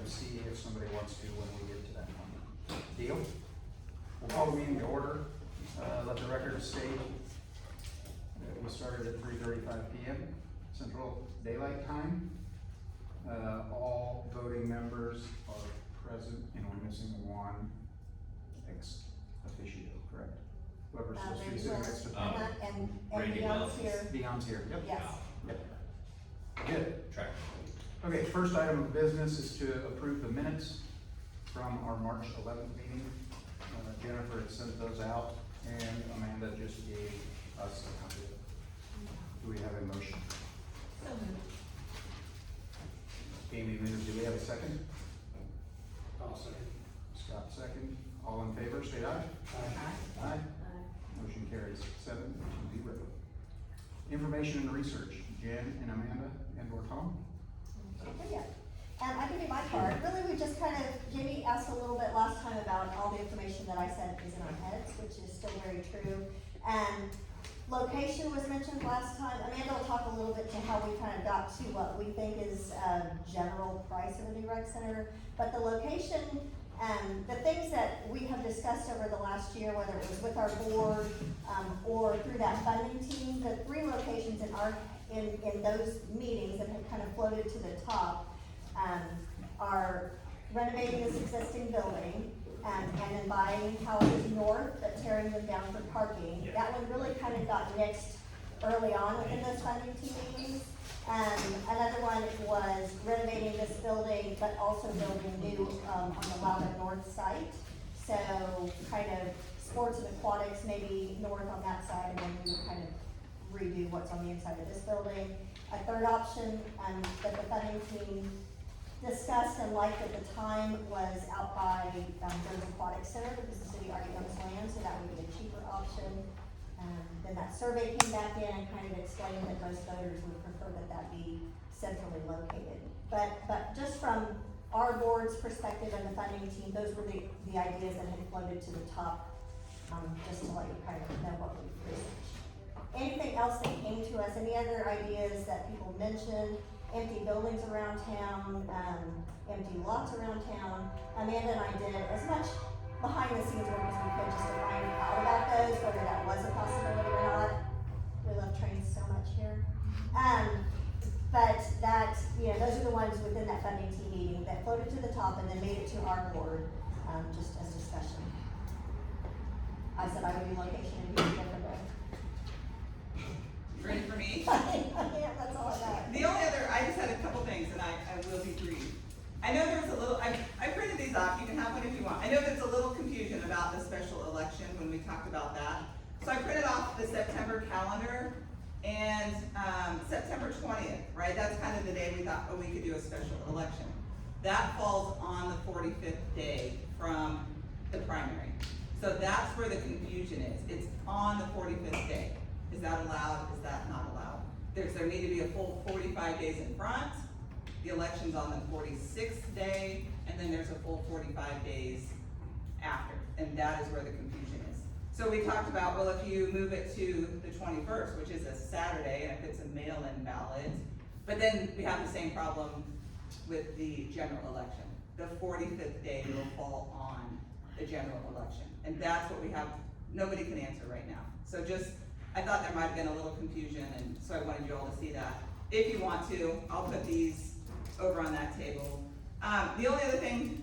to see if somebody wants to when we get to that point. Deal? We'll call the meeting to order. Let the record state that we started at 3:35 p.m. Central Daylight Time. All voting members are present, and we're missing one ex officio, correct? Whoever's supposed to be sitting next to and Randy Dion's Wells. here. Dion's here. Yep. Yes. Yep. Good. Track. Okay, first item of business is to approve the minutes from our March 11th meeting. Jennifer had sent those out, and Amanda just gave us a copy of it. Do we have a motion? So moved. Amy moves. Do we have a second? I'll second. Scott second. All in favor, say aye. Aye. Aye. Motion carries 7-0. Information and research, Jen and Amanda and/or Tom. Yeah. I can do my part. Really, we just kind of, Jamie asked a little bit last time about all the information that I said is in our heads, which is still very true. And location was mentioned last time. Amanda will talk a little bit to how we kind of got to what we think is a general price of a new rec center. But the location, the things that we have discussed over the last year, whether it was with our board or through that funding team, the 3 locations in those meetings that have kind of floated to the top are renovating this existing building and then buying houses north but tearing them down for parking. Yeah. That one really kind of got nixed early on within those funding team meetings. Another one was renovating this building but also building new on the Loudon North site. So kind of sports and aquatics maybe north on that side, and then we would kind of redo what's on the inside of this building. A third option that the funding team discussed and liked at the time was out by Jones Aquatic Center, because the city already owns land, so that would be a cheaper option. Then that survey came back in and kind of explained that most voters would prefer that that be centrally located. But just from our board's perspective and the funding team, those were the ideas that had floated to the top, just to let you kind of know what we've researched. Anything else that came to us, any other ideas that people mentioned? Empty buildings around town, empty lots around town. Amanda and I did as much behind the scenes work as we could just to find out about those, whether that was a possibility or not. We love trains so much here. But that, those are the ones within that funding team meeting that floated to the top and then made it to our board, just as discussion. I said I would do location and be different. Ready for me? Yeah, that's all I got. The only other, I just had a couple things, and I will be brief. I know there was a little, I printed these off, you can have one if you want. I know there's a little confusion about the special election when we talked about that. So I printed off the September calendar, and September 20th, right? That's kind of the day we thought, we could do a special election. That falls on the 45th day from the primary. So that's where the confusion is. It's on the 45th day. Is that allowed? Is that not allowed? There need to be a full 45 days in front. The election's on the 46th day, and then there's a full 45 days after, and that is where the confusion is. So we talked about, well, if you move it to the 21st, which is a Saturday, and if it's a mail-in ballot, but then we have the same problem with the general election. The 45th day will fall on the general election, and that's what we have, nobody can answer right now. So just, I thought there might have been a little confusion, and so I wanted you all to see that. If you want to, I'll put these over on that table. The only other thing,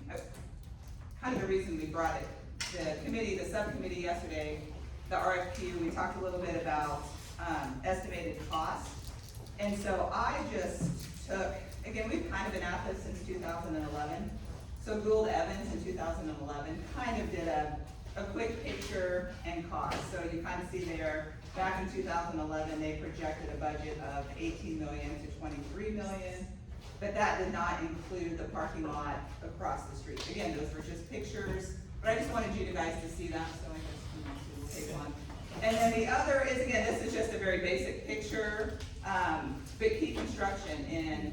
kind of the reason we brought it, the subcommittee yesterday, the RFQ, we talked a little bit about estimated cost. And so I just took, again, we've kind of been at this since 2011. So Gould Evans in 2011 kind of did a quick picture and cost. So you kind of see there, back in 2011, they projected a budget of 18 million to 23 million, but that did not include the parking lot across the street. Again, those were just pictures, but I just wanted you guys to see that, so I guess we'll take one. And then the other is, again, this is just a very basic picture, but Key Construction in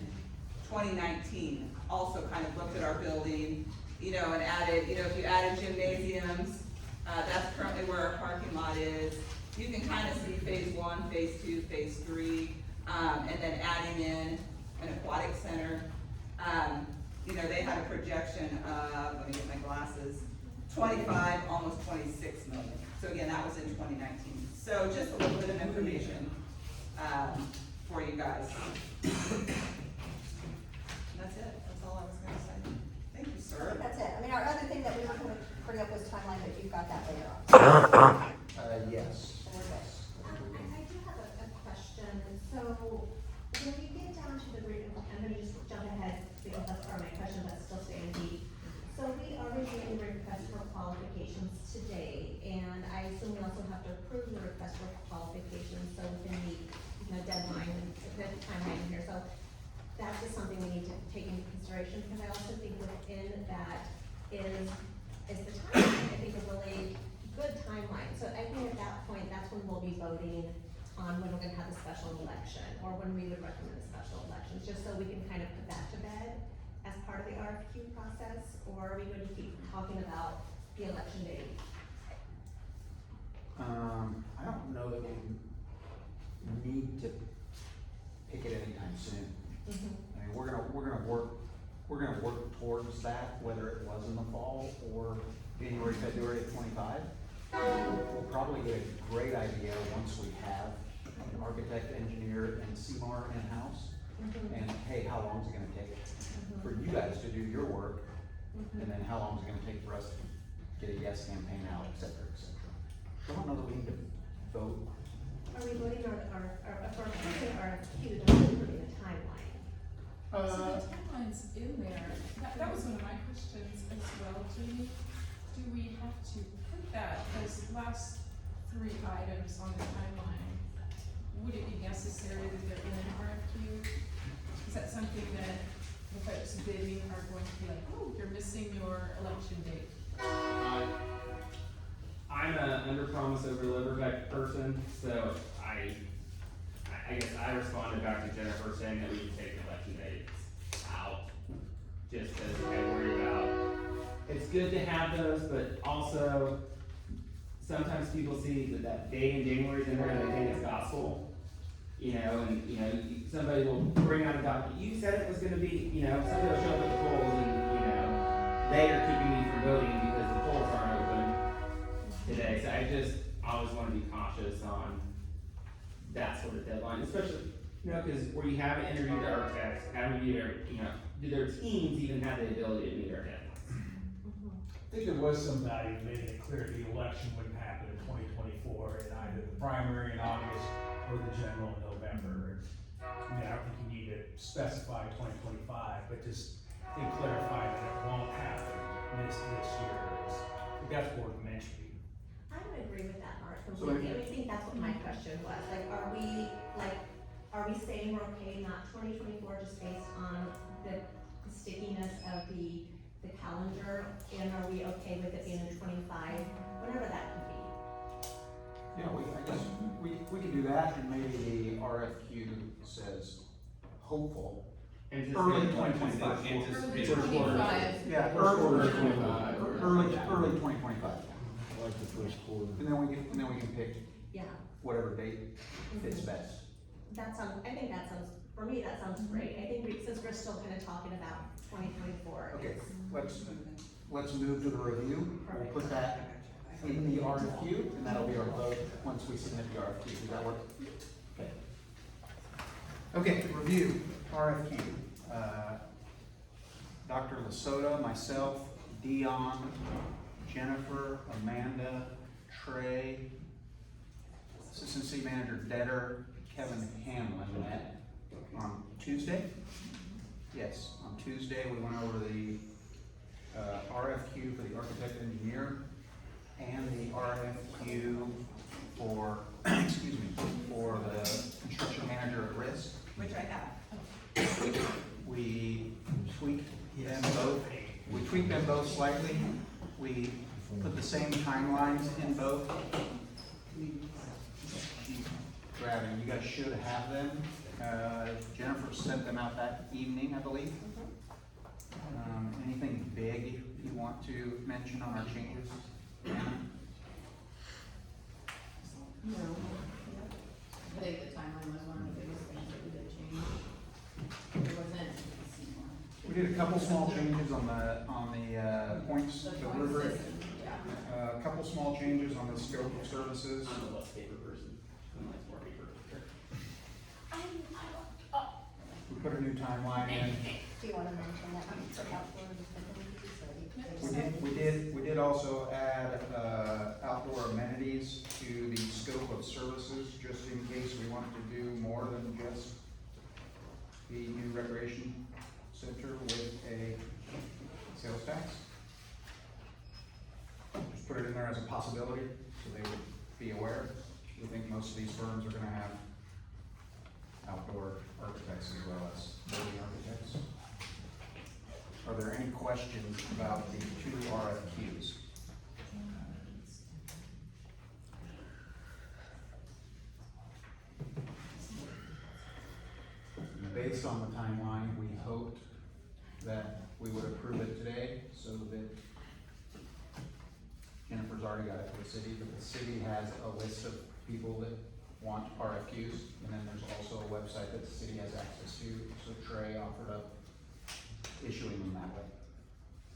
2019 also kind of looked at our building, and added, if you added gymnasiums, that's currently where our parking lot is. You can kind of see phase 1, phase 2, phase 3, and then adding in an aquatic center. you know, they had a projection of, let me get my glasses, 25, almost 26 million. So again, that was in 2019. So just a little bit of information, for you guys. And that's it, that's all I was gonna say. Thank you, sir. That's it. I mean, our other thing that we were gonna bring up was timeline, but you've got that later on. Yes. So we're good. I do have a question. So when we get down to the, I'm gonna just jump ahead because that's part of my question, but still stay in deep. So we are reviewing the request for qualifications today, and I assume we also have to approve the request for qualifications, so we can meet the deadline and the timeline here. So that's just something we need to take into consideration, because I also think within that is the timeline. I think a really good timeline. So I think at that point, that's when we'll be voting on when we're gonna have a special election, or when we would recommend a special election, just so we can kind of put that to bed as part of the RFQ process, or are we going to keep talking about the election date? I don't know that we need to pick it anytime soon. I mean, we're gonna work towards that, whether it was in the fall or January, February of 25. We'll probably get a great idea once we have an architect, engineer, and CMAR in-house. And hey, how long is it gonna take for you guys to do your work? And then how long is it gonna take for us to get a yes campaign out, et cetera, et cetera. I don't know that we need to vote. Are we voting on for approving RFQ, then we're putting a timeline? So the timeline's in there, that was one of my questions as well, Jamie. Do we have to put that, those last 3 items on the timeline? Would it be necessary that they're in an RFQ? Is that something that the folks bidding are going to be like, oh, you're missing your election date? I'm a under promise over deliver type person, so I guess I responded back to Jennifer saying that we can take election dates out, just because I worry about, it's good to have those, but also sometimes people see that day in January is in there and they think it's gospel, you know, and, you know, somebody will bring out a document, you said it was gonna be, you know, somebody will show up at the polls and, you know, they are keeping me from voting because the polls aren't open today, so I always wanna be cautious on that sort of deadline, especially, you know, cause where you haven't interviewed the architects, haven't you, you know, do their teams even have the ability to meet our deadlines? I think there was some value in making it clear the election wouldn't happen in 2024, in either the primary in August or the general in November. I mean, I don't think you need to specify 2025, but just clarify that it won't happen this year. I think that's more mentioning. I would agree with that, Mark, So completely. I think that's what my question was. Are we saying we're okay, not 2024, just based on the stickiness of the calendar? And are we okay with it being in 25, whatever that could be? Yeah, I guess we can do that, and maybe the RFQ says hopeful. Early 2025. Early First quarter. 25. Yeah, First quarter early of 25. Early 2025. Like the first quarter. And then we can pick Yeah, whatever date fits best. I think that sounds, for me, that sounds great. I think since we're still kind of talking about 2024. Okay, let's move to the review. We'll put that in the RFQ, and that'll be our vote once we submit the RFQ. Does that work? Okay. Okay, review, RFQ. Dr. Lasota, myself, Dion, Jennifer, Amanda, Trey, Assistant City Manager Detter, Kevin Hamlin met on Tuesday. Yes, on Tuesday, we went over the RFQ for the architect engineer and the RFQ for, excuse me, for the construction manager at risk. Which I have. We tweaked them both. We tweaked them both slightly. We put the same timelines in both. Grabbing, you guys should have them. Jennifer sent them out that evening, I believe. Anything big you want to mention on our changes? No. I think the timeline was one of the biggest things that we did change. It wasn't. We did a couple small changes on the points, The the point rubric. system, yeah. A couple small changes on the scope of services. I'm a less paper person, I'm like more paper. We put a new timeline in. Do you wanna mention that we took out for the facilities? We did also add, outdoor amenities to the scope of services, just in case we want to do more than just the new recreation center with a sales tax. Just put it in there as a possibility, so they would be aware. We think most of these firms are gonna have outdoor architects as well as building architects. Are there any questions about the two RFQs? Based on the timeline, we hoped that we would approve it today, so that Jennifer's already got it to the city, but the city has a list of people that want RFQs, and then there's also a website that the city has access to, so Trey offered up issuing them that way.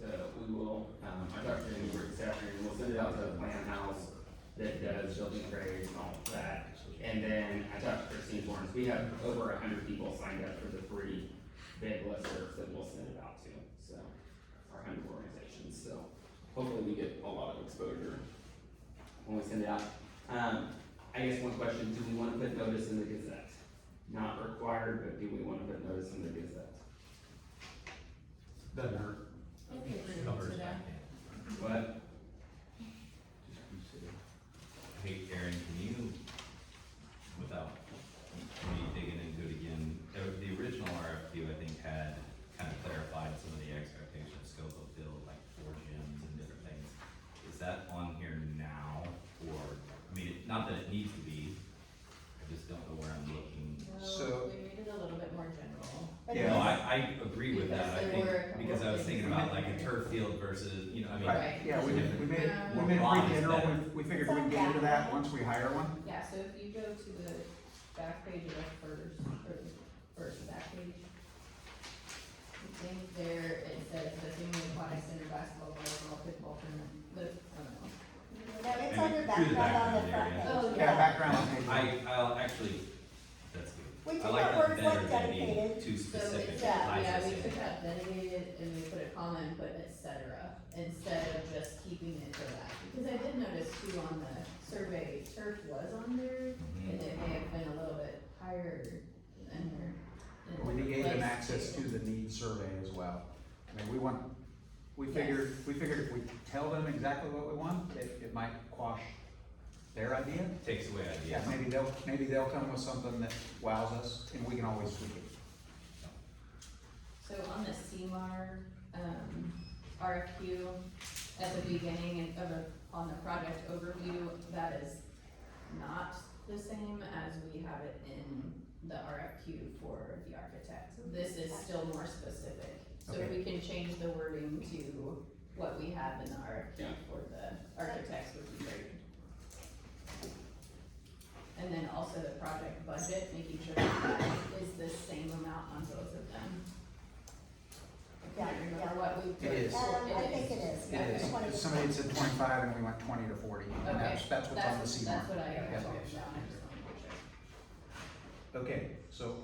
So we will, I talked to him this afternoon, we'll send it out to the plan house that does building trades and all of that. And then I talked to Christine Lawrence, we have over 100 people signed up for the 3 big listservs that we'll send it out to, so, our 100 organizations, so hopefully we get a lot of exposure when we send it out. I guess one question, do we wanna put notice in the Gazette? Not required, but do we wanna put notice in the Gazette? Doesn't hurt. Okay, bring it to that. But, Hey, Aaron, can you, without me digging into it again, the original RFQ, I think, had kind of clarified some of the expectations, scope of build, like 4 gyms and different things. Is that on here now, or, I mean, not that it needs to be, I just don't know where I'm looking. So- We made it a little bit more general. Yeah. No, I agree with that, I Because there think, were a couple because I was things thinking in about there. like a turf field versus, you know, I mean. Right. Yeah, we made it More pretty modest general, better. we figured we'd get into that once we hire one. Yeah, so if you go to the back page of the first back page, I think there, it says the senior aquatic center, basketball, volleyball, pickleball, tournament, I don't know. No, it's Maybe under through the background on the background front area. page. Oh, Yeah, background on page one. I'll actually, that's good. We I took like out that words better like than being dedicated. too So specific. it's, It ties yeah, us we in. took out dedicated and we put a comma and put et cetera, instead of just keeping it to that. Because I did notice too on the survey, turf was on there, and it may have been a little bit higher than there. in We different gave them places, access to too. the needs survey as well. I mean, we figured if we tell them exactly what we want, it might quash their idea. Takes away Yeah, ideas. maybe they'll come with something that wows us, and we can always tweak it. So on the CMAR, RFQ, at the beginning of on the project overview, that is not the same as we have it in the RFQ for the architect. This is still more specific, so if Okay. we can change the wording to what we have in the RFQ Yeah. for the architects would be great. And then also the project budget, making sure that is the same amount on both of them. I can't Yeah, remember yeah. what we put. It is. I think it is. It is, 20 to somebody had said 25 and we went 20 to 40, and Okay, that's what's on the CMAR. That's what I Yeah. have written down, I just wanna make sure. Okay, so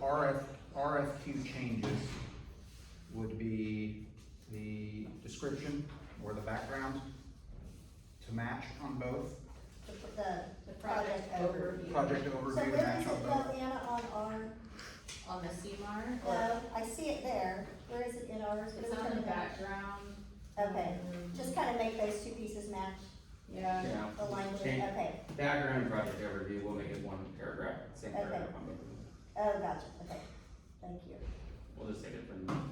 RFQ changes would be the description or the background to match on both, The project overview. project So overview where to does match it on go, both. Anna, on our, On the CMAR, I see it there, where is it in ours? it's on the background. Okay, just kind of make those two pieces match, Yeah, yeah, align with it, Change- okay. background and project overview, we'll make it one paragraph, same Okay. paragraph on both of them. Oh, gotcha, okay, thank you. We'll just take it from,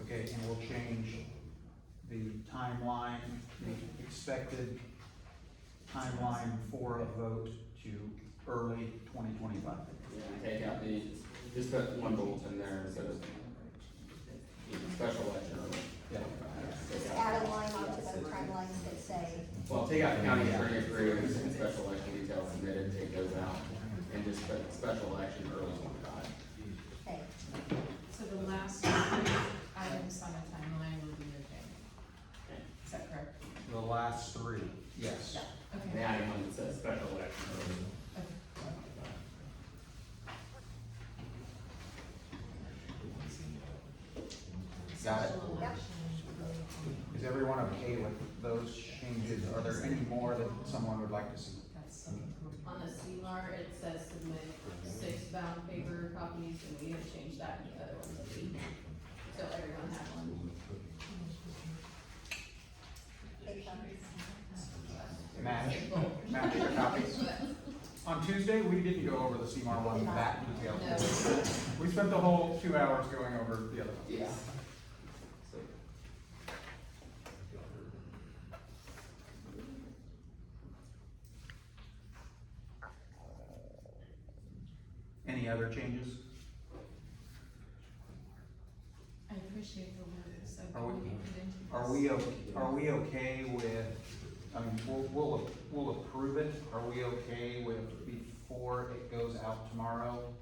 Okay, and we'll change the timeline, the expected timeline for a vote to early 2025. yeah, take out the, just put one bulletin there instead of special election or. Yeah. Just add a line onto the timelines that say, Well, take out county attorney approves and special election details submitted, take those out, and just put special election early 25. okay, So the last last three, yes. And Okay. adding one that says special election. Got it. Special Yep. election. Is everyone okay with those changes? Are there any more that someone would like to see? On the CMAR, it says submit 6 bound paper copies, and we didn't change that in the other ones, did we? So everyone had one. Match your copies. On Tuesday, we didn't go over the CMAR one that detailed. No. We spent the whole 2 hours going over the other one. Yes. So, Any other changes? I appreciate the work the Are we- subcommittee put into this. Are we okay with, I mean, we'll approve it, are we okay with before it goes out tomorrow,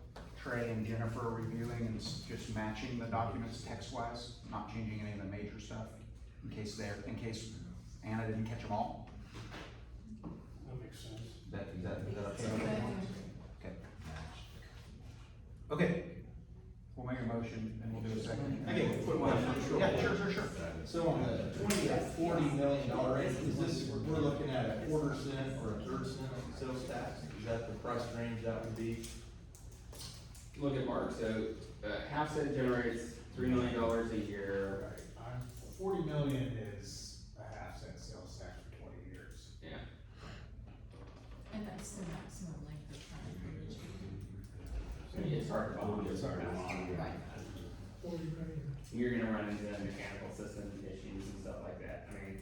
Trey and Jennifer reviewing and just matching the documents text-wise, not changing any of the major stuff, in case Anna didn't catch them all? That makes sense. Is that okay with Okay. everyone? Okay. Okay, we'll make a motion and we'll do a second. I get a quick one. Yeah, sure. So on the $20 to $40 million range, is this, we're looking at a quarter cent or a third cent sales tax? Is that the price range that would be? look at Mark, so, half cent generates $3 million a year. Right, 40 million is a half cent sales tax for 20 years. Yeah. And that's the maximum length of time for each. It's hard to bond, it's hard to bond. Right. You're gonna run into mechanical system issues and stuff like that, I mean,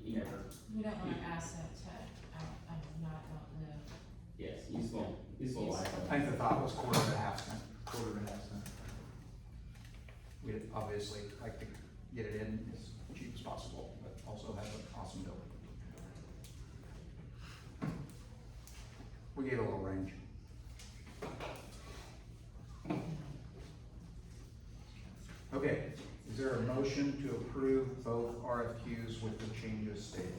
you never, We don't want our asset to, not outlive. yes, useful life. I think the thought was quarter to half cent. We'd obviously like to get it in as cheap as possible, but also have an awesome building. We gave a little range. Okay, is there a motion to approve both RFQs with the changes stated?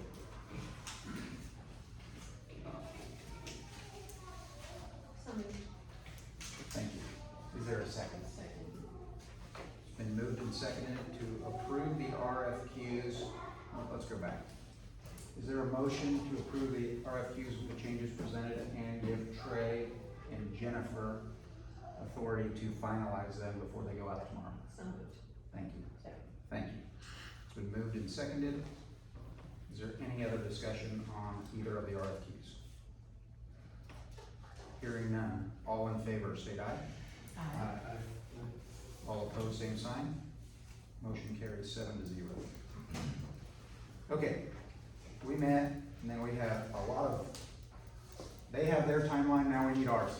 So moved. Thank you. Is there a second? Second. It's been moved and seconded to approve the RFQs. Oh, let's go back. Is there a motion to approve the RFQs with the changes presented and give Trey and Jennifer authority to finalize them before they go out tomorrow? So moved. Thank you. Second. Thank you. It's been moved and seconded. Is there any other discussion on either of the RFQs? Hearing none. All in favor, state aye. All opposed, same sign. Motion carries 7-0. Okay, we met, and then we have a lot of, they have their timeline, now we need ours.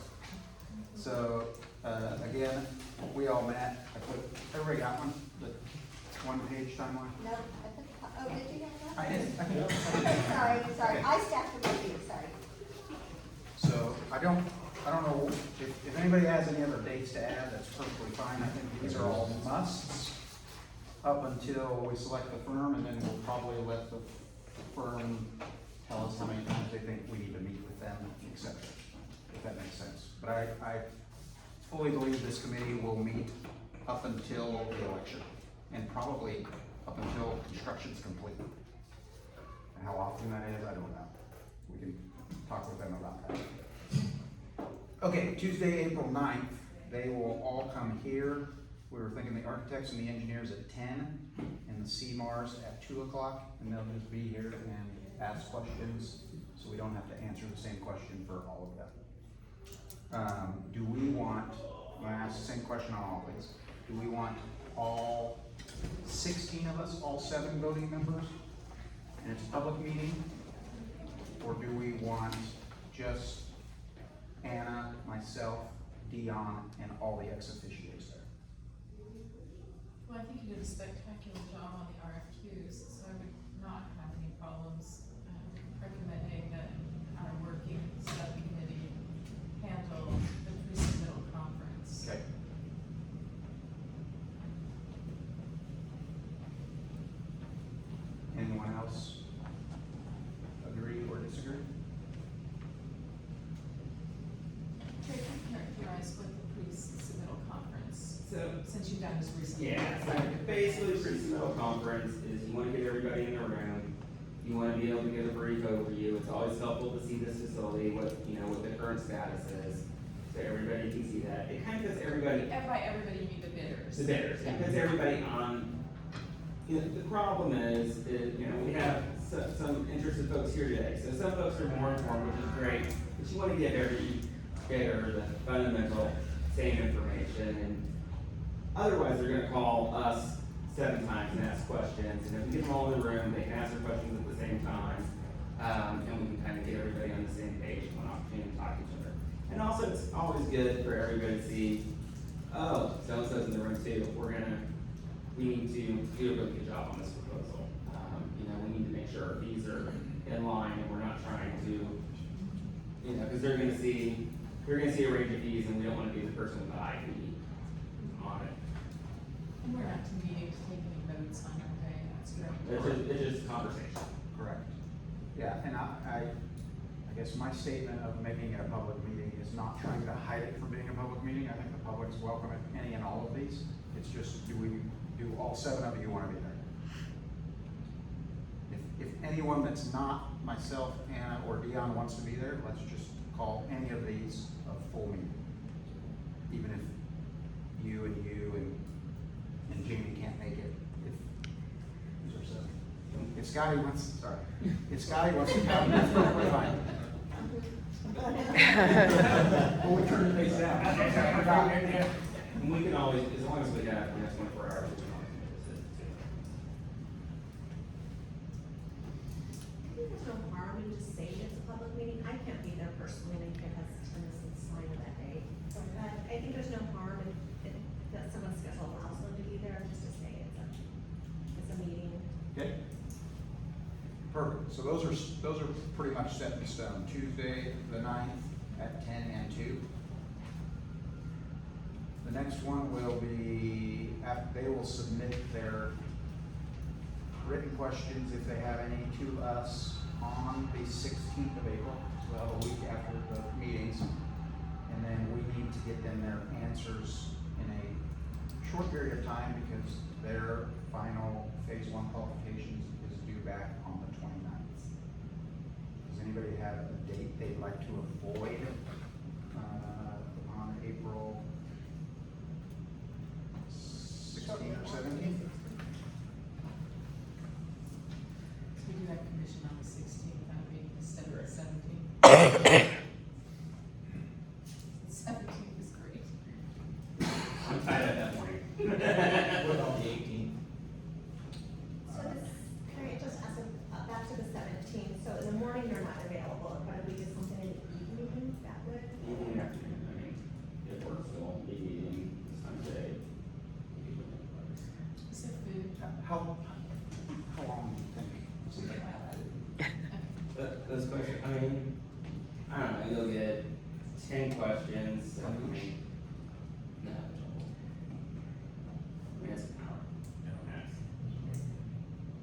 So, again, we all met, everybody got one, the one-page timeline? No, I put, oh, did you have that? I did. Okay, sorry, I stacked it with you, sorry. So, I don't know, if anybody has any other dates to add, that's perfectly fine, I think these are all musts up until we select the firm, and then we'll probably let the firm tell us how many times they think we need to meet with them, et cetera, if that makes sense. But I fully believe this committee will meet up until the election, and probably up until construction's complete. And how often that is, I don't know. We can talk with them about that. Okay, Tuesday, April 9th, they will all come here. We were thinking the architects and the engineers at 10, and the CMARs at 2 o'clock, and they'll just be here and ask questions, so we don't have to answer the same question for all of them. Do we want, I'm gonna ask the same question on all these, do we want all 16 of us, all 7 voting members, and it's a public meeting? Or do we want just Anna, myself, Dion, and all the ex officios there? Well, I think you did a spectacular job on the RFQs, so I would not have any problems recommending that our working subcommittee handle the pre-submittal conference. Okay. Anyone else? basically pre-submittal conference is you wanna get everybody in the room. You wanna be able to get a brief overview. It's always helpful to see this facility, what the current status is, so everybody can see that. It kind of puts everybody, And by everybody, you mean the bidders. the bidders, it puts everybody on, the problem is, we have some interested folks here today. So some folks are more informed, which is great, but you wanna give every bidder the fundamental same information, and otherwise they're gonna call us 7 times and ask questions, and if we get them all in the room, they can ask their questions at the same time, and we can kind of get everybody on the same page, one opportunity to talk to each other. And also, it's always good for everybody to see, oh, so-and-so's in the room too, we need to do a really good job on this proposal. We need to make sure our fees are in line, and we're not trying to, because they're gonna see a range of fees, and we don't wanna be the person with the high fee on it. And we're not meeting to take any votes on our pay, that's great. It's just conversation. Correct. Yeah, and I guess my statement of making it a public meeting is not trying to hide it from being a public meeting. I think the public's welcome at any and all of these. It's just, do all 7 of you wanna be there? If anyone that's not myself, Anna, or Dion wants to be there, let's just call any of these a full meeting. Even if you and Jamie can't make it, who's our 7? If Scotty wants, to come, that's perfectly fine. Well, we turn the face down. And we can always, as long as we have the next 24 hours, we can always make a decision too. I think there's no harm in just saying it's a public meeting. I can't be there personally because tennis is signed that day. So I think there's no harm if that someone's schedule allows them to be there, just to say it's a meeting. Okay. Perfect, so those are pretty much set in stone. Tuesday, the 9th at 10 and 2. The next one will be, they will submit their written questions, if they have any, to us on the 16th of April, so we'll have a week after the meetings. And then we need to get them their answers in a short period of time, because their final phase 1 qualifications is due back on the 29th. Does anybody have a date they'd like to avoid on April 16th or 17th? We do have commission on the 16th, that would be instead of the 17th. 17th is great. I'm tired at that point. What about the 18th? So this, can I just ask, back to the 17th, so in the morning you're not available, but if we do something in the evening, that would? Evening, afternoon, I mean, if we're still meeting this time of day. Is there food? How long do you think something like that? Those questions, I don't know, you'll get 10 questions, I mean, no. It's an hour. Max.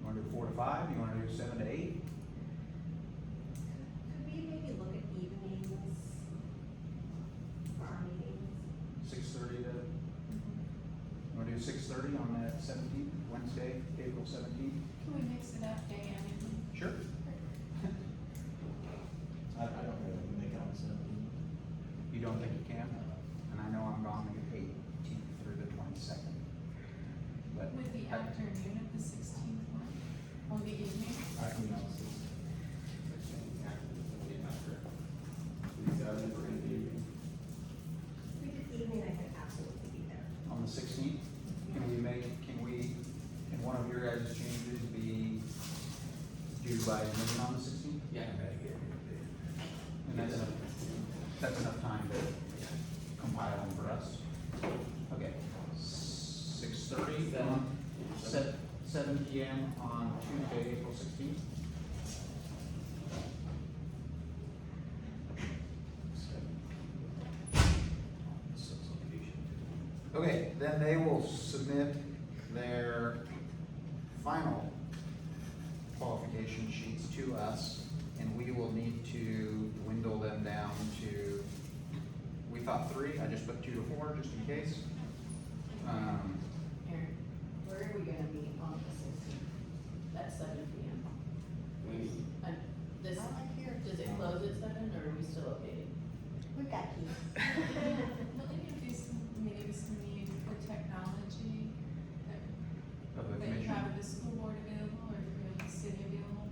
You wanna do 4 to 5, you wanna do 7 to 8? Could we maybe look at evenings for our meetings? 6:30 to, you wanna do 6:30 on the 17th, Wednesday, April 17th? Can we mix it up, AM? Sure. I don't really make it on 17th. You don't think you can? And I know I'm gone the 18th through the 22nd. But With the afternoon of the 16th one, on the evening? I can know. If we did evening, I could absolutely be there. on the 16th, can one of your guys' changes be due by noon on the 16th? Yeah. And that's enough time to compile them for us? Okay. 6:30 on, 7 PM on Tuesday, April 16th? Okay, then they will submit their final qualification sheets to us, and we will need to dwindle them down to, we thought 3, I just put 2 to 4, just in case. Aaron, where are we gonna at 7 p.m. We, And this, I like here. does it close at 7 or are we still okay? We've got keys. Will any of these meetings need the technology that, Of the that you commission. have at the school board available, or do you have the city available?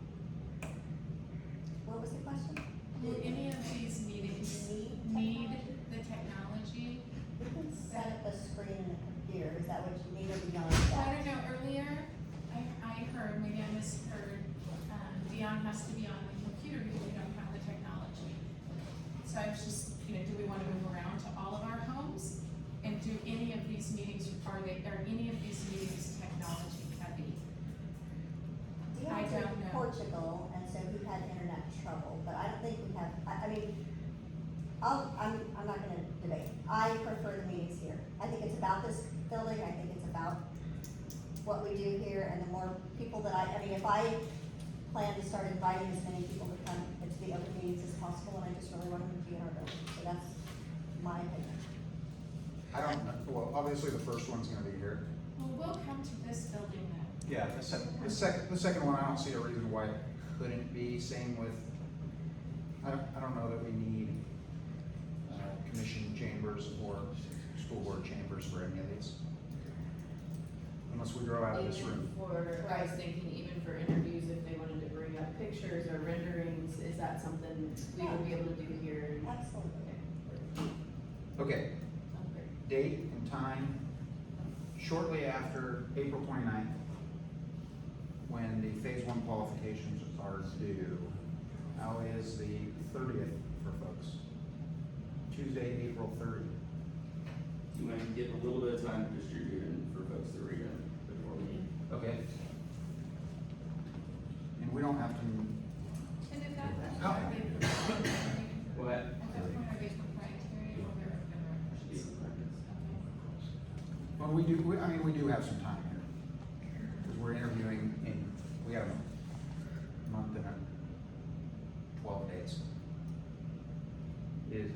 What was the question? Will any of these meetings need the technology? We can set up a screen and a computer, is that what you need or beyond I that? don't know, earlier, I heard, maybe I misheard, Dion has to be on the computer because we don't have the technology. So I was just, do we wanna move around to all of our homes? And do any of these meetings, are any of these meetings technology heavy? I Dion's don't in know. Portugal, and so he had internet trouble, but I don't think we have, I mean, I'm not gonna debate. I prefer the meetings here. I think it's about this building, I think it's about what we do here, and the more people that I mean, if I plan to start inviting as many people to come to the open meetings as possible, and I just really want them to be in our building, so that's my opinion. I don't know, well, obviously the first one's gonna be here. Well, we'll come to this building then. Yeah, the second one, I don't see a reason why it couldn't be, same with, I don't know that we need, commission chambers or school board chambers for any of these. Unless we grow out of this room. I was thinking even for interviews, if they wanted to bring up pictures or renderings, is that something we would be able to do here? Absolutely. Okay, Sounds great. date and time, shortly after April 29th, when the phase one qualifications are due. How is the 30th for folks? Tuesday, April 30th. you might give a little bit of time to distribute and for folks to read it before we. Okay. And we don't have to, And at that point, Oh. are they proprietary? What? At that point, are they proprietary or they're open records? well, we do have some time here. Because we're interviewing we have a month and 12 days. Is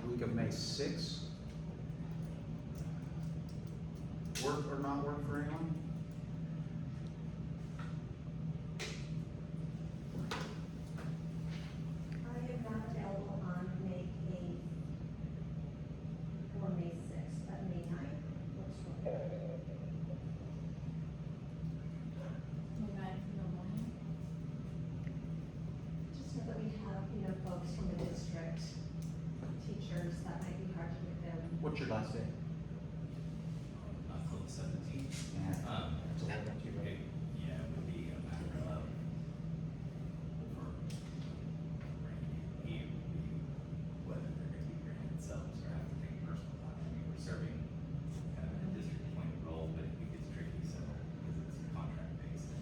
the week of May 6th work or not work for anyone? I am not available on May 8th or May 6th, but May 9th looks good. Midnight in the morning? Just so that we have, folks from the district, teachers, that might be hard to get them. What's your last day? Not till the 17th. Yeah. It's a little bit too late. Yeah, it would be a matter of, for Randy, whether they're gonna be bringing themselves or have to take personal time. I mean, we're serving kind of a district appointed role, but it gets tricky, so, because it's contract based. We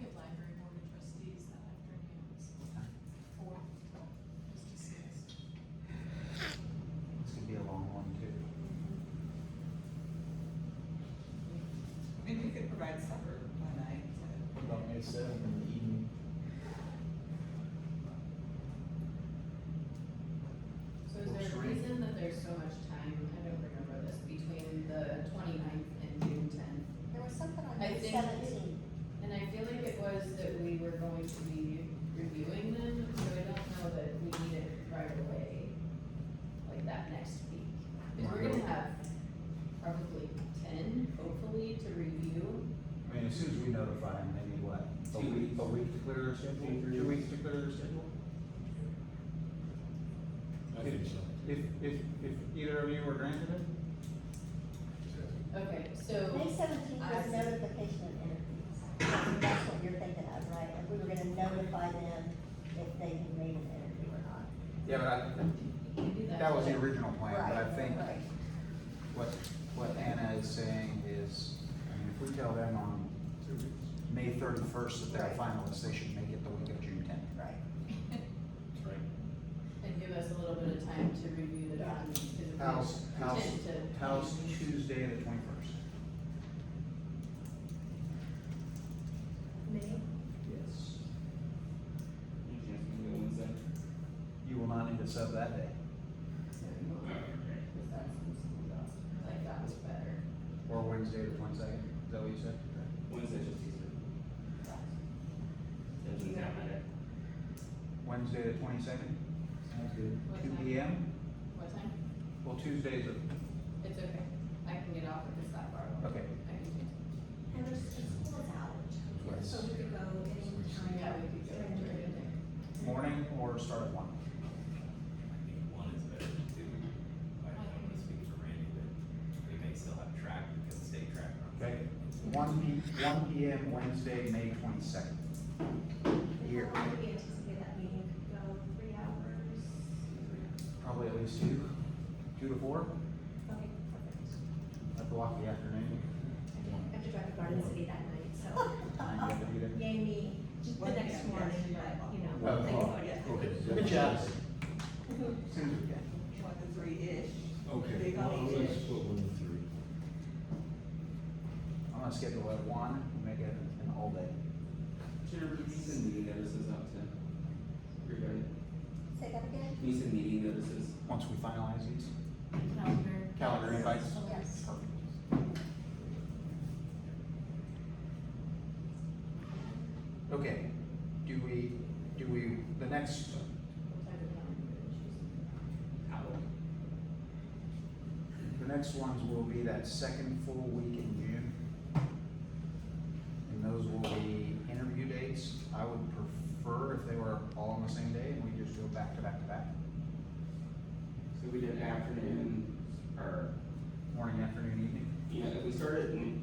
have library board of trustees that afternoon, so 4 just to 6. This could be a long one too. I mean, we could provide supper one night. What about May 7th in the evening? So is there a reason that there's so much time, I don't remember this, between the 29th and June 10th? There was something on I May think- 17th. And I feel like it was that we were going to be reviewing them, so I don't know that we need it right away, like that next week. Cause we're gonna have probably 10, hopefully, to review. I mean, as soon as we notify them, they need what? A 2 week, weeks. a week to clear their schedule? 2 weeks to clear their schedule? I think so. If either of you were granted it? Okay, so. May 17th was notification of interviews. That's what you're thinking of, right? And we were gonna notify them if they had made an interview or not. Yeah, but We can do that was the original plan, but I Right, think right. what Anna is saying is, I mean, if we tell them on May 31st that they're Right. finalists, they should make it the week of June 10th. Right. That's right. And give us a little bit of time to review the documents, cause if we tend to. How's Tuesday the 21st? May? Yes. You can go Wednesday. You will not need a sub that day, So you won't, cause that's some schools off, like that was better. or Wednesday the 22nd. that what you said? Wednesday's just Easter. Isn't that Monday? Wednesday the 22nd, Sounds good. What 2 time? p.m. What time? Well, Tuesdays are, It's okay. I can get off if it's that far away. okay. I can do it. And there's, the school is out, Yes. so we could go anytime. Yeah, we could go right in there. Morning or start at 1? I think one is better than two. I don't want to speak for Randy, but we may still have track because the state track. Okay, 1 p.m. Wednesday, May 22nd. Here, How long do we anticipate that meeting could go, 3 hours? probably at least 2 to 4. Okay, perfect. I block the afternoon. I have to drive to Garden City that night, so. Time you have to be there. Yay me, the next morning, but, you know. Oh, I can oh, go, yeah. Okay. Good job. As soon as we can. You want the 3-ish? Okay, Big on well, each let's ish. put 1 to 3. I'm gonna schedule at 1, and make it an all day. Jennifer, can you send meeting notices out to everybody? Say that again? Can you send meeting notices? Once we finalize these. Calendar. Calendar invites. Yes. Okay, do we, the next, What type of calendar did you Outlook. the next ones will be that second full week in June. And those will be interview dates. I would prefer if they were all on the same day and we just go back to back to back. So we did afternoon, or, Morning, afternoon, evening. you know, if we started,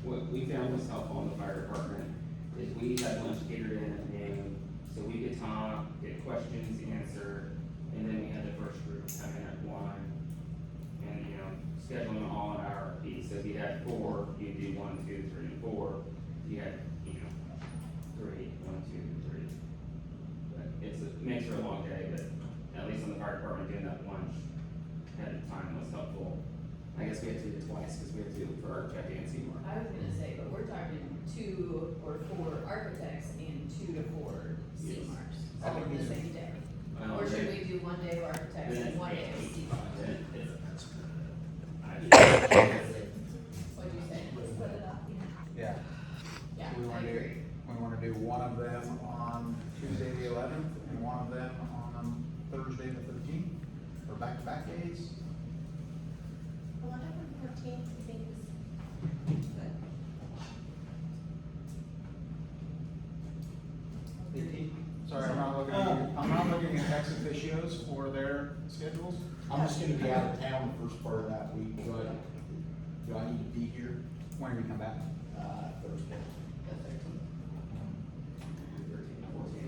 what we found was helpful in the fire department, is we had lunch catered in at noon, so we could talk, get questions answered, and then we had the first group come in at 1, and, you know, schedule them all an hour apiece, so if you had 4, you'd do 1, 2, 3, and 4, you had, you know, 3, 1, 2, 3. But it makes for a long day, but at least on the fire department, doing that lunch ahead of time was helpful. I guess we had to do it twice, because we had to do it for architect and Seymour. I was gonna say, but we're talking 2 or 4 architects and 2 to 4 Yes. CMARs, I all think on the these are- same day. Well, Or should they- we do 1 day of architects and 1 day of CMARs? Then it's- What'd you say? Split it up, Yeah. Yeah, We I wanna do, agree. we wanna do one of them on Tuesday the 11th and one of them on Thursday the 13th, or back-to-back days. 11th and 14th, I think is 18th? Sorry, I'm not looking at ex officios for their schedules. I'm just gonna be out of town the first part of that week, do I need to be here, When do we come back? Thursday? The 13th.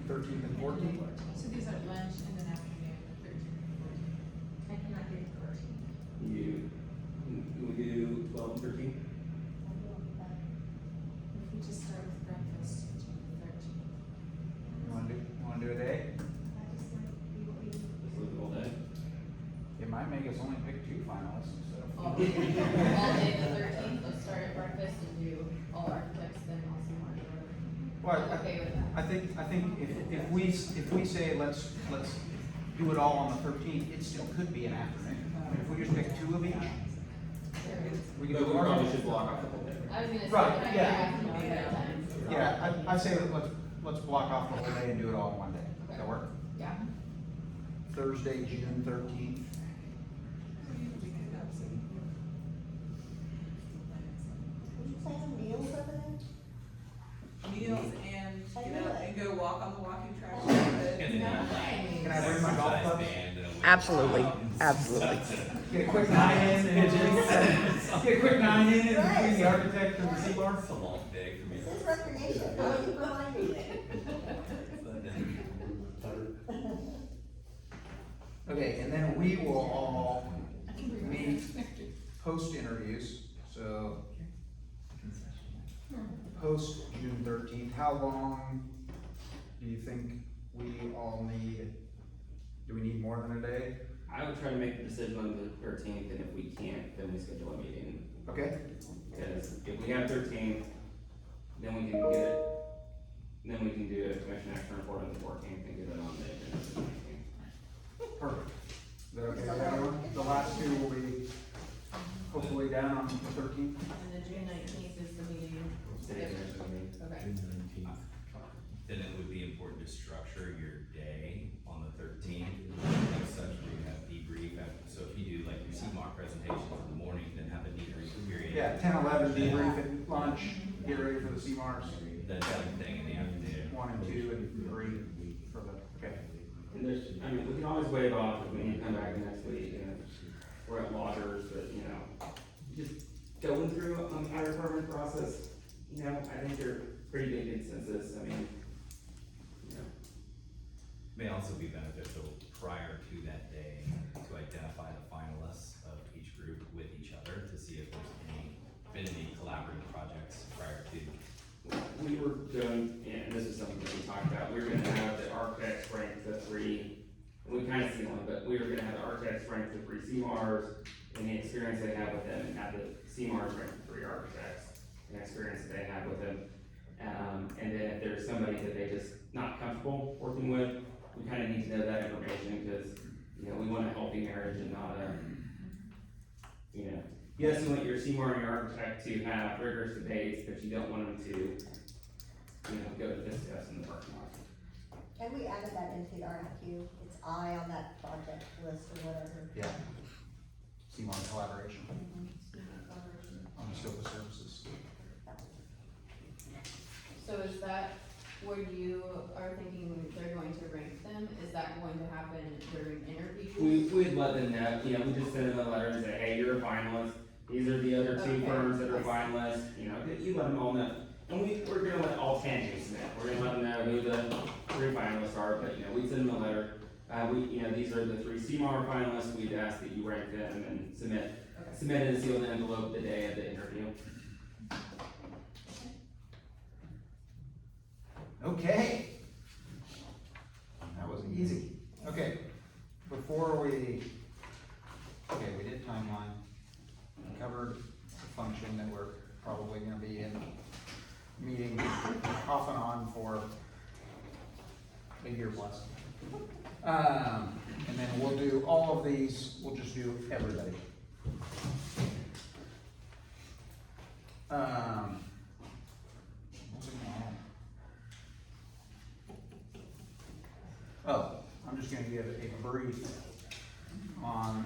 13th and 14th? So these are lunch and then afternoon, the 13th and 14th. I cannot do the 14th. Can we do 12 and 13? If we just start with breakfast, to the 13th. You wanna do a day? That just might be what we. Just leave it all day? It might make us only pick 2 finalists instead of All 4. day the 13th, let's start at breakfast and do all architects, then all CMARs or Well, whatever. I'm okay with that. I think if we say let's do it all on the 13th, it still could be an afternoon. I mean, if we just pick 2 of each, we can But do we probably our. should block off the whole day. I was gonna say, Right, but I yeah. have to know ahead of time. Yeah, I say let's block off the whole day and do it all in one day. Does that work? Yeah. Thursday, June 13th. Would you plan meals over there? Meals and get out and go walk on the walking track. And then Can I bring my golf exercise clubs? band and a weight Absolutely, room. absolutely. Get a quick 9 in and get a quick 9 in between the architect and the C-bar. It's a long day for me. This is recreation, how are you reminding me? Okay, and then we will all meet post interviews, so post June 13th. How long do you think we all need? Do we need more than a day? I would try to make the decision on the 13th, and if we can't, then we schedule a meeting. Okay, Because if we have 13th, then we can get it, then we can do a commission action report on the 14th and get it on the agenda for the 19th. perfect. Is that okay with everyone? The last 2 will be hopefully down on the 13th. And the June 19th is the meeting. City Commission meeting. Okay. June 19th. Then it would be important to structure your day on the 13th, as such where you have debrief. So if you do like your CMOC presentations in the morning, then have a debrief period. Yeah, 10, 11 debrief at lunch, get ready for the CMARs. Then same thing in the afternoon. 1 and 2 and 3 for the, okay. And there's, I mean, we can always waive off if we need to come back next week, and if we're at loggers, but, you know, just going through our permit process, you know, I think they're pretty big consensus, I mean, you know. May also be beneficial prior to that day to identify the finalists of each group with each other to see if there's been any collaborative projects prior to. We were going, and this is something that we talked about, we were gonna have the architects rank the 3, we kind of see one, but we were gonna have the architects rank the 3 CMARs and the experience they have with them, and have the CMARs rank the 3 architects, and experience that they have with them. And then if there's somebody that they just not comfortable working with, we kind of need to know that information, because, you know, we want a healthy marriage and not a, you know, yes, you want your CMAR and your architect to have rigorous debates, but you don't want them to, you know, go to discuss in the parking lot. And we added that into the RFQ, it's I on that project list or whatever. Yeah. CMAR collaboration on the scope of services. So is that where you are thinking they're going to rank them? Is that going to happen during interviews? We'd let them know, you know, we just send them a letter and say, hey, you're a finalist, these are the other 2 Okay. firms that are finalists, you know, you let them all know. And we're gonna let all 10 do submit, we're gonna let them know who the 3 finalists are, but, you know, we send them a letter. You know, these are the 3 CMAR finalists, we'd ask that you rank them and submit in a sealed envelope the day of the interview. Okay. That was easy. Okay, before we did timeline, we covered the function that we're probably gonna be in meeting off and on for a year plus. And then we'll do all of these, we'll just do everybody. Moving on. Oh, I'm just gonna give a brief on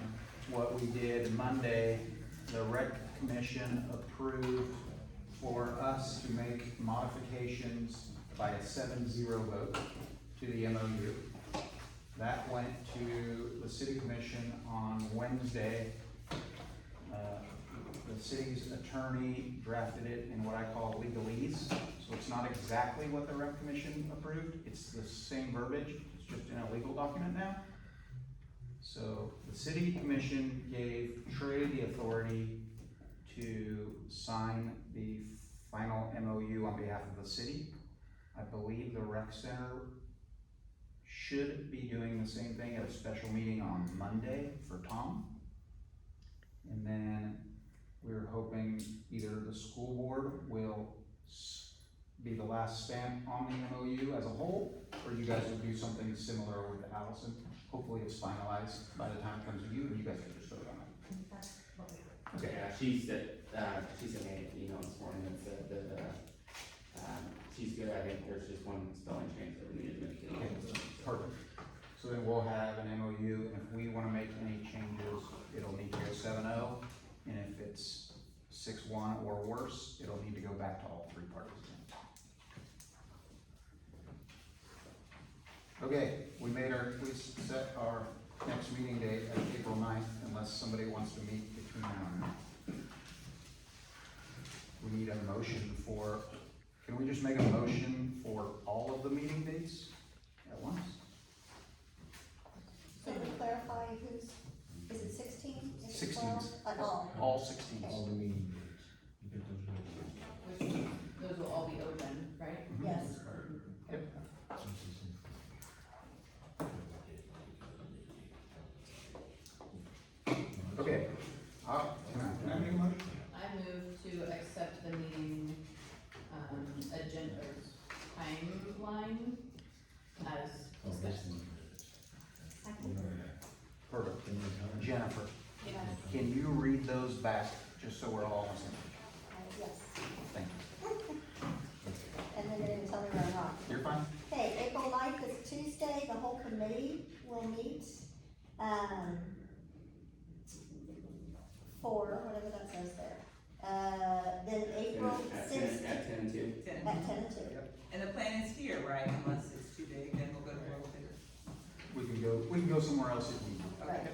what we did Monday. The rec commission approved for us to make modifications by a 7-0 vote to the MOU. That went to the city commission on Wednesday. The city's attorney drafted it in what I call legalese, so it's not exactly what the rec commission approved, it's the same verbiage, it's just in a legal document now. So the city commission gave Trey the authority to sign the final MOU on behalf of the city. I believe the rec center should be doing the same thing at a special meeting on Monday for Tom. And then we're hoping either the school board will be the last stamp on the MOU as a whole, or you guys will do something similar with Allison. Hopefully it's finalized by the time it comes to you, and you guys can just vote on it. Okay. Yeah, she sent me an email this morning that said that, she's good, I think there's just one spelling change that we need to make. Okay, perfect. So then we'll have an MOU, and if we wanna make any changes, it'll need to go 7-0, and if it's 6-1 or worse, it'll need to go back to all 3 parties again. Okay, we set our next meeting date at April 9th, unless somebody wants to meet between now and then. We need a motion for, can we just make a motion for all of the meeting dates at once? So to clarify, is it 16? Is it 16. 12? All. All 16. All the meeting dates. You get those notifications. Which, those will all be open, right? Yes. Yep. Okay. Can I make a motion? I move to accept the meeting, agenda, timeline as Oh, discussed. this one. Perfect. Jennifer, you know, Can you read those back, just so we're all on the same page? yes. Thank you. And then you're gonna tell me where I'm wrong. You're fine. Okay, April 9th is Tuesday, the whole committee will meet, for, whatever that says there. Then April At 6th, 10 and 2. at 10 and 2. And the plan is here, right, unless it's too big, then we'll go to a little bigger. We can go somewhere else if we need. Right,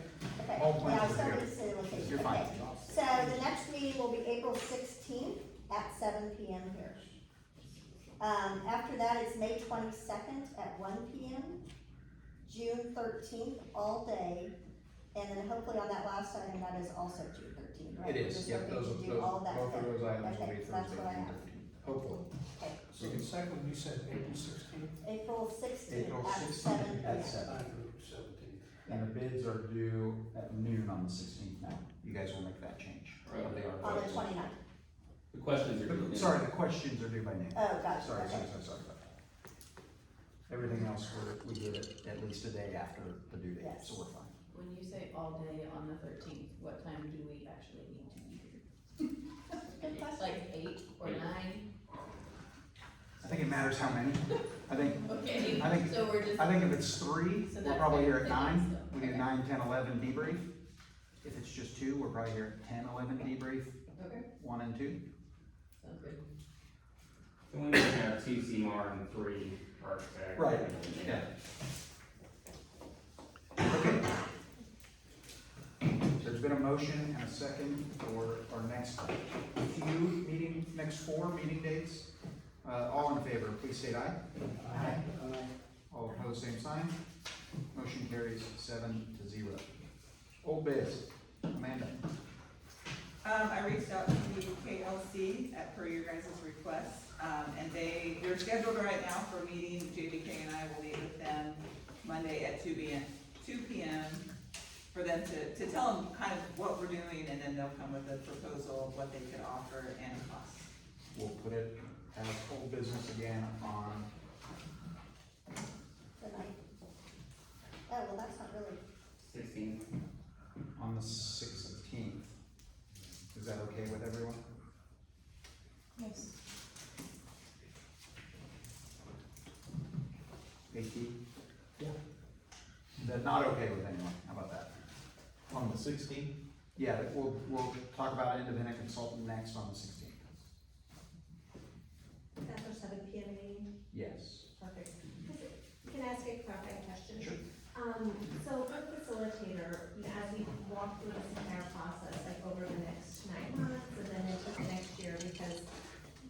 okay, All yeah, I plans are still here. need to see the location, You're fine. okay. So the next meeting will be April 16th at 7 PM here. After that, it's May 22nd at 1 PM, June 13th all day, and then hopefully on that last item, that is also June 13th, right? It We're is, just yep, looking those, to do all of that both of then. those items will Okay, be so that's Thursday, what I June have. 13th. Hopefully. Okay, So the second, you said April 16th? April 16th April at 16th 7 PM. at 7. 17th. And the bids are due at noon on the 16th now. You guys will make that change. Right. They are. On the 29th. The questions are due. Sorry, the questions are due by noon. Oh, gotcha, Sorry, okay. sorry. Everything else, we did it at least a day after the due date, Yes. so we're fine. When you say all day on the 13th, what time do we actually need to be here? Good question. Like 8 or 9? I think it matters how many. I think Okay, I think- so we're just. if it's 3, So we're that's probably like here at 50 9. still. We do Okay. 9, 10, 11 debrief. If it's just 2, we're probably here at 10, 11 debrief, Okay, 1 and 2. sounds good. So we might have 2 CMAR and 3 architect. Right, yeah. Okay. There's been a motion and a second for our next next 4 meeting dates. All in favor, please state aye. Aye. All opposed, same sign. Motion carries 7-0. Old biz, Amanda. I reached out to the KLC per your guys' request, and they're scheduled right now for a meeting. JBK and I will meet with them Monday at 2 PM for them to tell them kind of what we're doing, and then they'll come with a proposal of what they could offer and a cost. We'll put it as old business again on, The 9th. Oh, well, that's not really, 16. on the 16th. Is that okay with everyone? Yes. 18? Yeah. Is that not okay with anyone? How about that? On the 16th? Yeah, we'll talk about independent consultant next on the 16th. That's our 7 PM meeting. Yes. Perfect. Can I ask a clarifying question? Sure. So for facilitator, you know, as we walk through this entire process, like over the next 9 months and then into the next year, because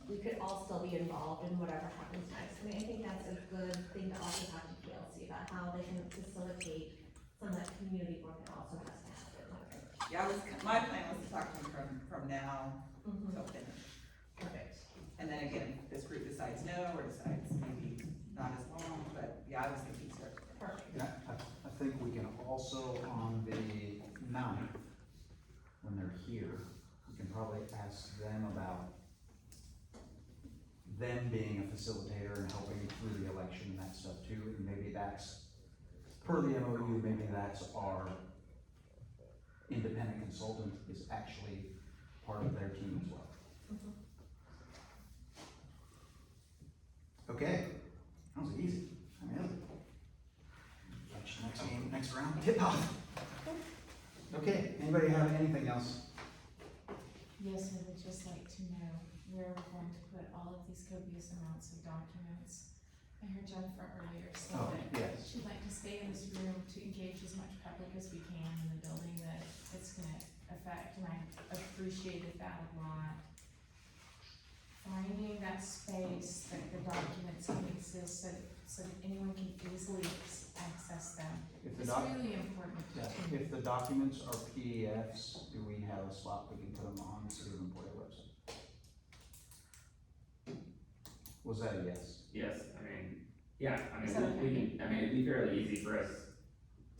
we could all still be involved in whatever happens next. I mean, I think that's a good thing to also talk to PLC about how they can facilitate some of that community work that also has to happen. Yeah, my plan was to talk to them from now Mhm. till finish. Perfect. And then again, if this group decides no, or decides maybe not as long, but yeah, I was thinking so. Perfect. Yeah, I think we can also, on the 9th, when they're here, we can probably ask them about them being a facilitator and helping through the election and that stuff too, and maybe that's, per the MOU, maybe that's our independent consultant is actually part of their team as well. Okay, that was easy. I mean, that was- next game, next round, tip off. Okay, anybody have anything else? Yes, I would just like to know where we're going to put all of these copious amounts of documents. I heard Jennifer earlier say Oh, that yes. she'd like to stay in this room to engage as much public as we can in the building that it's gonna affect, and I appreciated that a lot. Finding that space that the documents can exist so that anyone can easily access them If the is doc, really important. yeah, if the documents are PDFs, do we have a spot we can put them on the City of Emporia website? Was that a yes? Yes, I mean, yeah, I Is that mean, we okay? can, I mean, it'd be fairly easy for us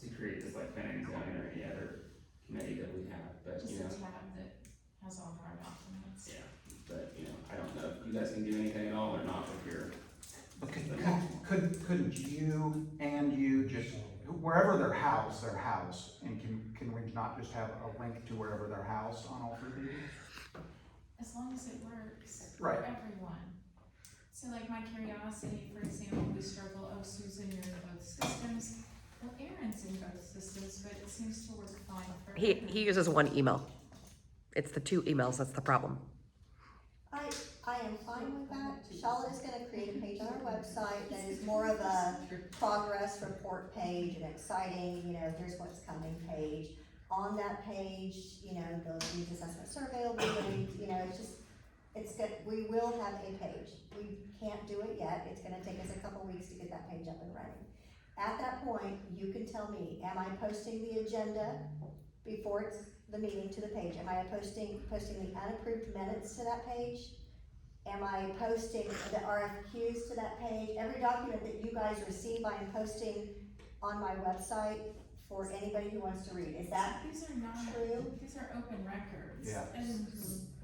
to create this like planning and zoning or any other committee that we have, but Just you know, a tab that has all of our documents. yeah, but you know, I don't know if you guys can do anything at all or not if you're, But couldn't you and you just, wherever they're housed, and can we not just have a link to wherever they're housed on all 3 pages? As long as it works for Right. everyone. So like my curiosity, for example, we struggle, oh, Susan, you're in both systems. Well, Aaron's in both systems, but it seems to work fine for He everyone. uses one email. It's the 2 emails that's the problem. I am fine with that. Charlotte is gonna create a page on our website that is more of a progress report page, an exciting, here's what's coming page. On that page, the needs assessment survey will be linked, it's good, we will have a page. We can't do it yet, it's gonna take us a couple weeks to get that page up and running. At that point, you can tell me, am I posting the agenda before it's the meeting to the page? Am I posting the unapproved minutes to that page? Am I posting the RFQs to that page? Every document that you guys receive, I am posting on my website for anybody who wants to read. Is that These are not, true? these are open records. Yeah. And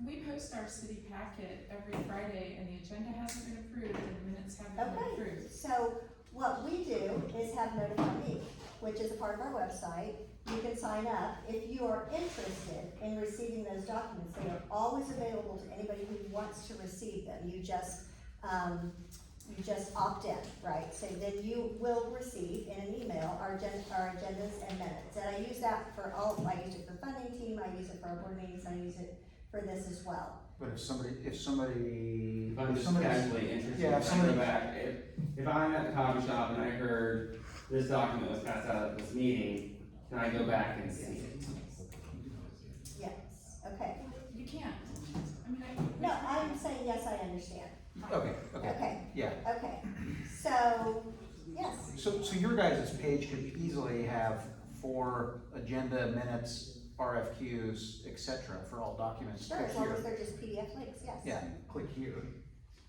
we post our city packet every Friday and the agenda hasn't been approved and the minutes haven't been Okay, approved. so what we do is have Notify Me, which is a part of our website. You can sign up. If you are interested in receiving those documents, they are always available to anybody who wants to receive them. You just opt in, right? So then you will receive in an email our agendas and minutes. And I use that for I use it for funding team, I use it for our board meetings, I use it for this as well. But if somebody, If I'm just somebody's- casually interested, yeah, if can I go somebody- back, if I'm at the coffee shop and I heard this document was passed out at this meeting, can I go back and see it? Yes, okay. You can't. I mean, No, I'm saying, yes, I understand. Okay, Okay, yeah. okay. So, yes, So your guys' page could easily have 4 agenda, minutes, RFQs, et cetera, for all documents. sure, Click as long here. as they're just PDF links, yes. Yeah, click here.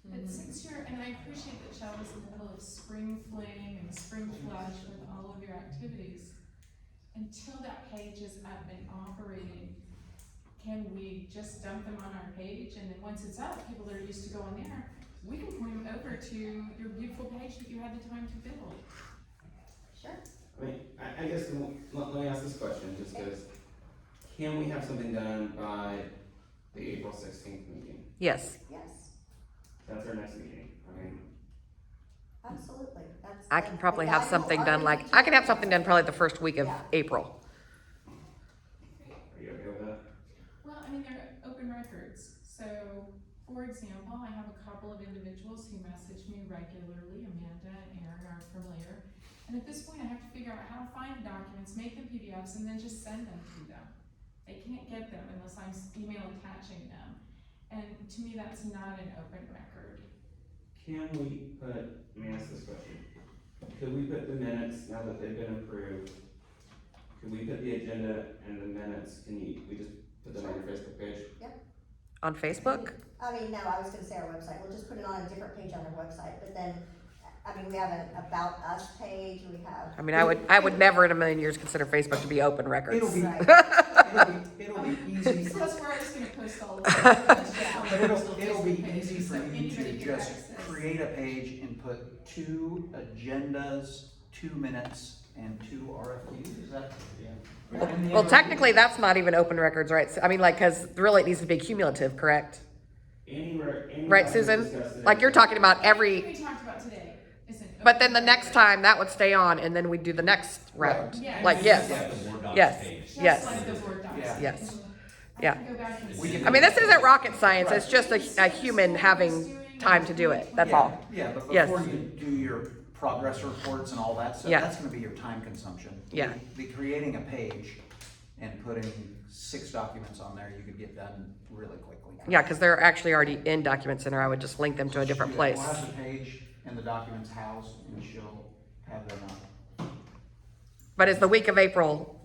But since you're, and I appreciate that Shell is in the middle of spring fling and spring flush with all of your activities, until that page is up and operating, can we just dump them on our page, and then once it's up, people that are used to going there, we can point them over to your beautiful page that you had the time to build? Sure. I mean, I guess, let me ask this question, just because, can we have something done by the April 16th meeting? Yes, Yes, That's our next meeting, I mean, absolutely. That's. I can probably have the guide something will done already I can have something done probably the first week of Yeah. April. are you okay with that? Well, I mean, they're open records, so, for example, I have a couple of individuals who message me regularly, Amanda and Aaron are familiar, and at this point, I have to figure out how to find the documents, make them PDFs, and then just send them to them. They can't get them unless I'm email attaching them, and to me, that's not an open record. Can we put, let me ask this question, could we put the minutes, now that they've been approved, could we put the agenda and the minutes, we just put them on your Facebook page? On Facebook? I mean, no, I was gonna say our website. We'll just put it on a different page on our website, but then, I mean, we have an About Us page, we have. I mean, I would never in a million years consider Facebook to be open records. It'll be, Right. it'll be easy. So that's where I was gonna post all of that. But it'll be easy for you to just create a page and put 2 agendas, 2 minutes, and 2 RFQs, is that? Well, technically, that's not even open records, right? So, I mean, like, cause really it needs to be cumulative, correct? Right, Susan? Like you're talking about Everything every, we talked about today isn't. but then the next time that would stay on and then we do the next round. Yeah. Like, yes, Yeah, the Word docs Yes. page. Just yes. like the Word docs. Yeah. Yes. I Yeah. can go back and We see. can- I mean, this isn't rocket science, it's just a human having time to do it, that's all. Yeah, but Yes. before you do your progress reports and all that stuff, Yeah. that's gonna be your time consumption. Yeah. Be creating a page and putting 6 documents on there, you could get done really quickly. Yeah, cause they're actually already in Document Center, I would just link them to a different place. We'll have the page and the documents housed, and she'll have them up. But is the week of April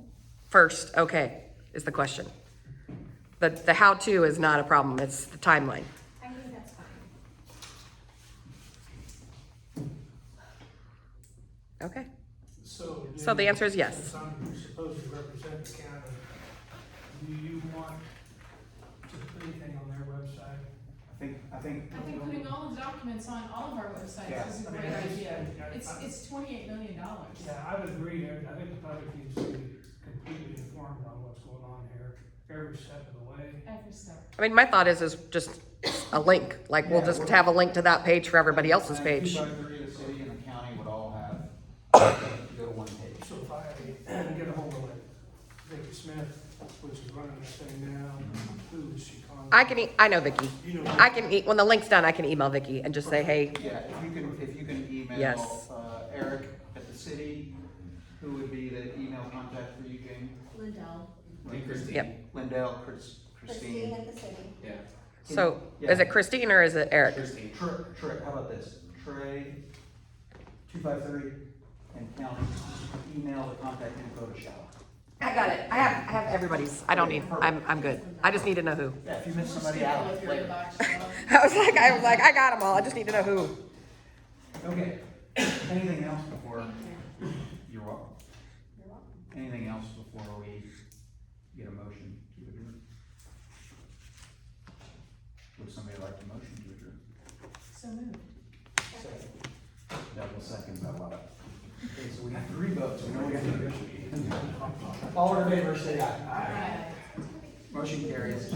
1st okay, is the question. The how-to is not a problem, it's the timeline. I think that's fine. Okay, So. so the answer is yes. Since I'm supposed to represent the county, do you want to put anything on their website? I I think, putting all the documents on all of our Yeah. websites is a I mean, great I just- idea. I- It's $28 million. Yeah, I would agree, I think the public needs to be completely informed on what's going on here, every step of the way. Every step. I mean, my thought is just a link, like we'll just have a link to that page for everybody else's page. 253, the city and the county would all have, go to one page. So if I get a hold of like Vicky Smith, which is running this thing now, who is she calling? I know Vicky. You know, I can when the link's done, I can email Vicky and just say, hey, Yeah, if you can email, Yes. Eric at the city, who would be the email contact for you, Jane? Lindell. And Christine. Yep. Lindell, Christine at the city. Yeah, so is it Christine or is it Eric? Christine. Trey, how about this? Trey, 253, and county, email the contact info to Shalla. I got it. I have everybody's. I don't need, I'm good. I just need to know who. Yeah, if you miss somebody out, If you're later. inbox, so. I was like, I got them all. I just need to know who. Okay, anything else before? You're welcome. Anything else before we get a motion to adjourn? Would somebody like a motion to adjourn? So moved. Double second, I love it. Okay, so we have 3 votes, we know we got to negotiate. All in favor, say aye. Alright. Motion carries.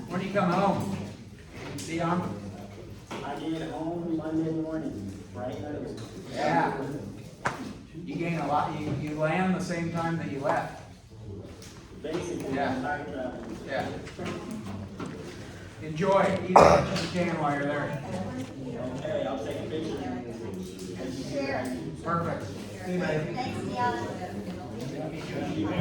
When do you come home? Dion? I get home Monday morning, right? Yeah. You gain a lot, you land the same time that you left. Basically, Yeah. I'm time traveling. Yeah. Enjoy, eat as much as you can while you're there. Okay, I'll take a picture. Sure. Perfect. See you, buddy. Thanks, Dion.